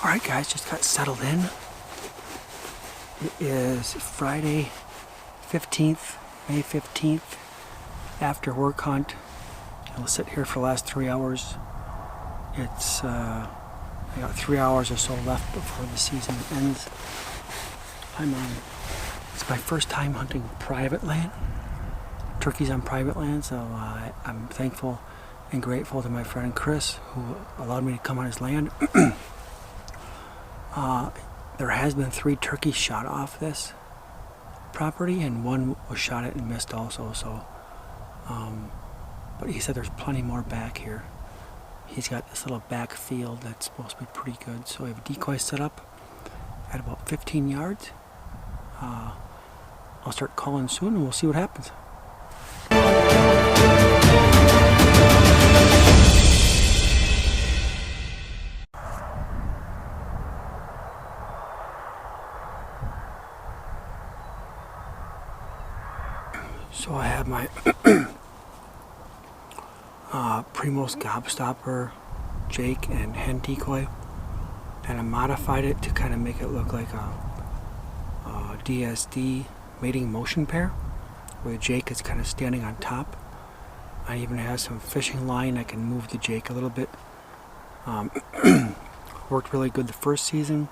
Alright guys, just got settled in. It is Friday 15th, May 15th, after work hunt. I'll sit here for the last 3 hours. I got 3 hours or so left before the season ends. It's my first time hunting private land, turkeys on private land, so I'm thankful and grateful to my friend Chris who allowed me to come on his land. There has been 3 turkeys shot off this property, and 1 was shot at and missed also. So, but he said there's plenty more back here. He's got this little back field that's supposed to be pretty good. So we have a decoy set up at about 15 yards. I'll start calling soon, and we'll see what happens. So I have my Primos Gobstopper, Jake, and hen decoy, and I modified it to kind of make it look like a DSD mating motion pair, where the Jake is kind of standing on top. I even have some fishing line. I can move the Jake a little bit. Worked really good the first season.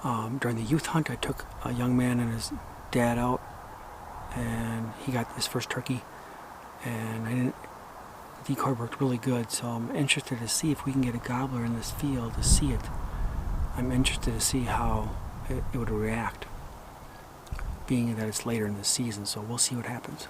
During the youth hunt, I took a young man and his dad out, and he got his first turkey, and the decoy worked really good. So I'm interested to see if we can get a gobbler in this field to see it. I'm interested to see how it would react, being that it's later in the season. So we'll see what happens.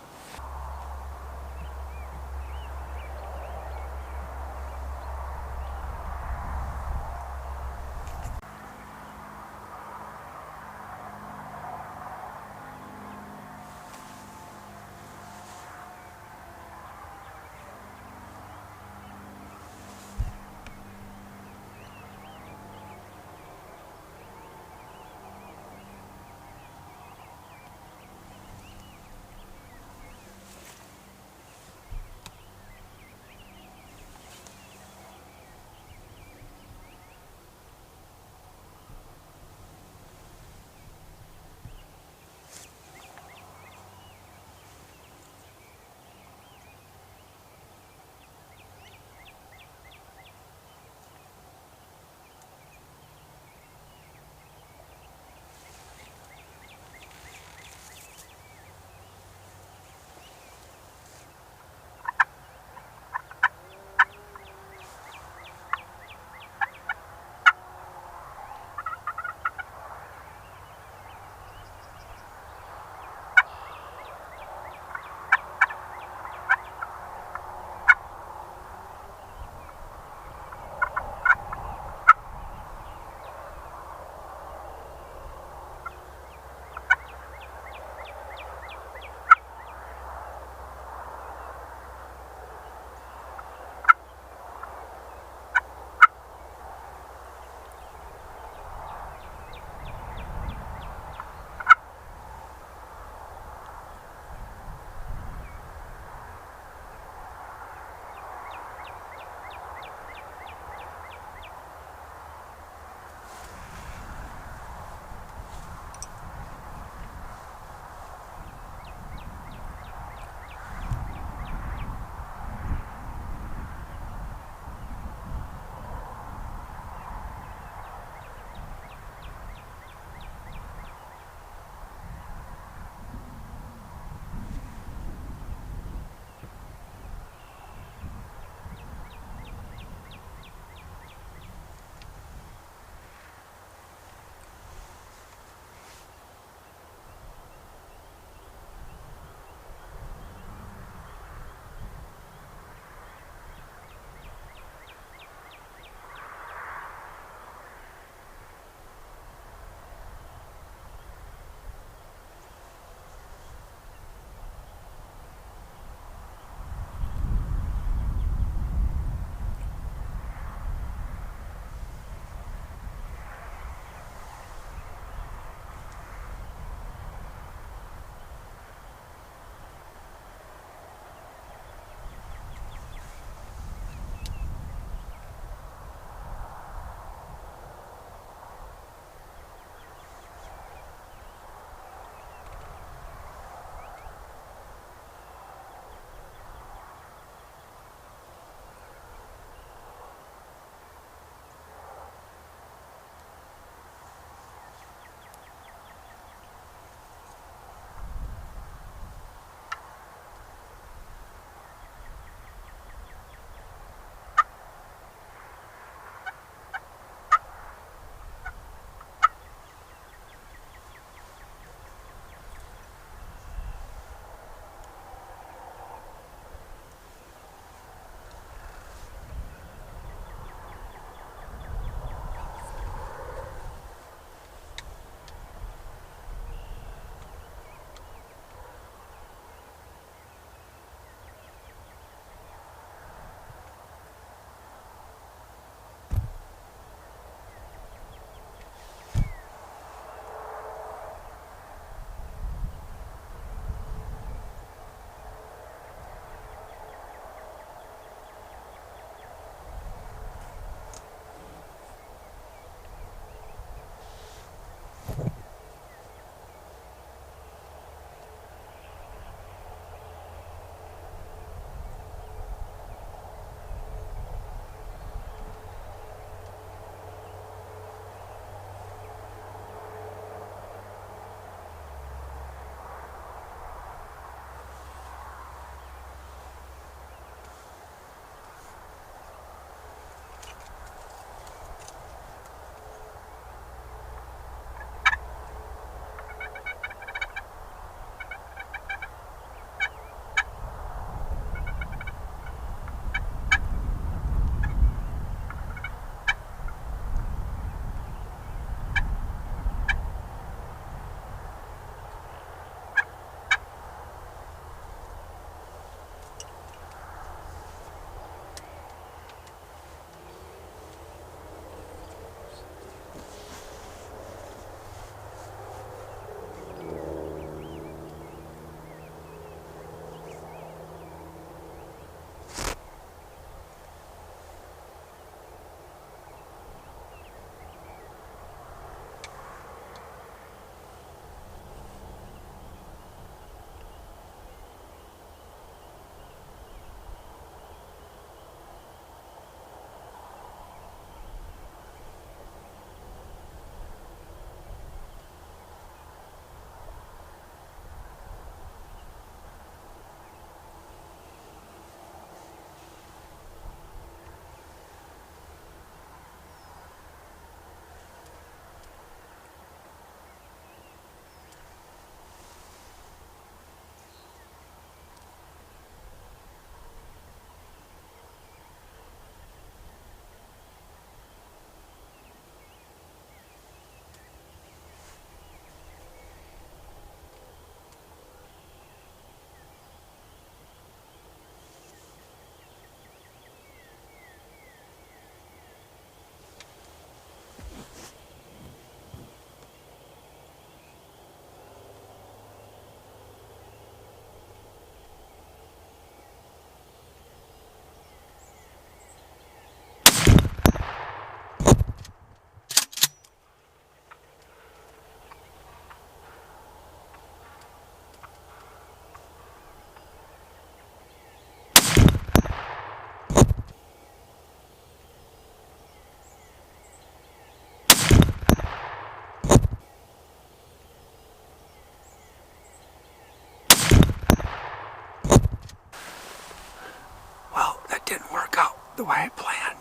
the way I planned.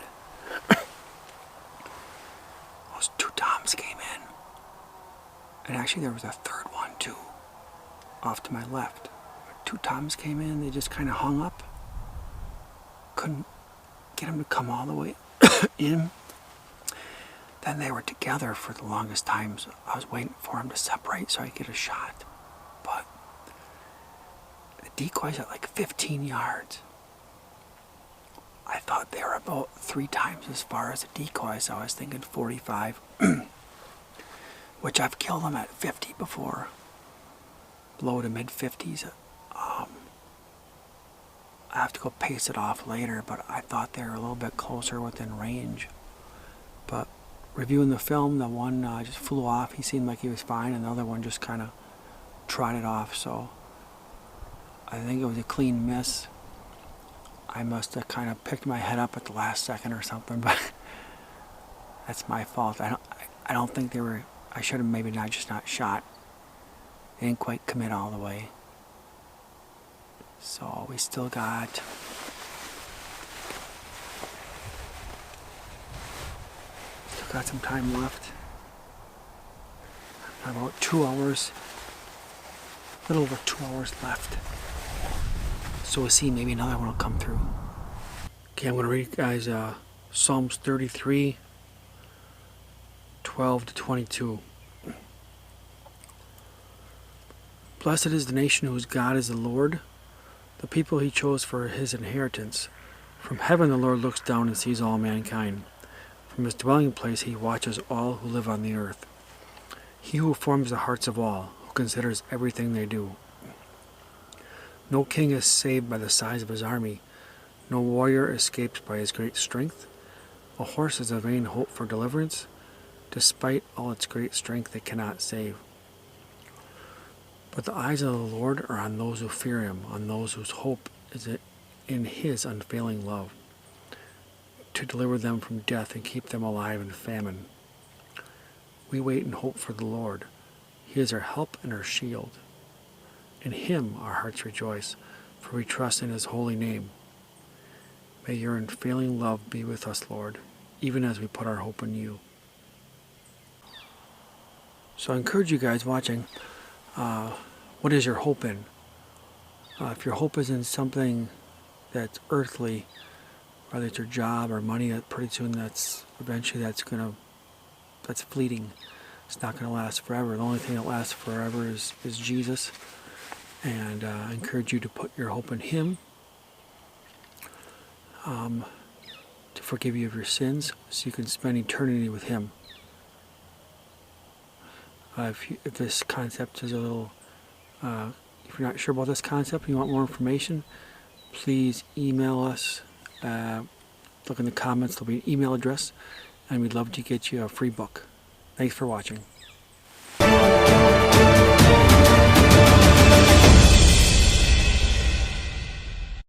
Those two toms came in. And actually there was a third one too, off to my left. Two toms came in, they just kind of hung up. Couldn't get them to come all the way in. Then they were together for the longest time, so I was waiting for them to separate so I could get a shot. But the decoy's at like 15 yards. I thought they were about 3 times as far as the decoy, so I was thinking 45, which I've killed them at 50 before, low to mid 50s. I have to go pace it off later, but I thought they were a little bit closer within range. But reviewing the film, the one just flew off. He seemed like he was fine, and the other one just kind of trotted off. So I think it was a clean miss. I must have kind of picked my head up at the last second or something, but that's my fault. I don't think they were. I should have maybe not shot. They didn't quite commit all the way. So we still got some time left. About 2 hours, a little over 2 hours left. So we'll see, maybe another one will come through. Okay, I'm going to read you guys Psalms 33, 12 to 22. Blessed is the nation whose God is the Lord, the people he chose for his inheritance. From heaven the Lord looks down and sees all mankind. From his dwelling place he watches all who live on the earth. He who forms the hearts of all, who considers everything they do. No king is saved by the size of his army. No warrior escapes by his great strength. A horse is a vain hope for deliverance. Despite all its great strength, it cannot save. But the eyes of the Lord are on those who fear him, on those whose hope is in his unfailing love, to deliver them from death and keep them alive in famine. We wait and hope for the Lord. He is our help and our shield. In him our hearts rejoice, for we trust in his holy name. May your unfailing love be with us, Lord, even as we put our hope in you. So I encourage you guys watching, what is your hope in? If your hope is in something that's earthly, whether it's your job or money, that pretty soon that's fleeting. It's not going to last forever. The only thing that lasts forever is Jesus. And I encourage you to put your hope in him, to forgive you of your sins, so you can spend eternity with him. If this concept is a little, if you're not sure about this concept and you want more information, please email us. Look in the comments, there'll be an email address, and we'd love to get you a free book. Thanks for watching.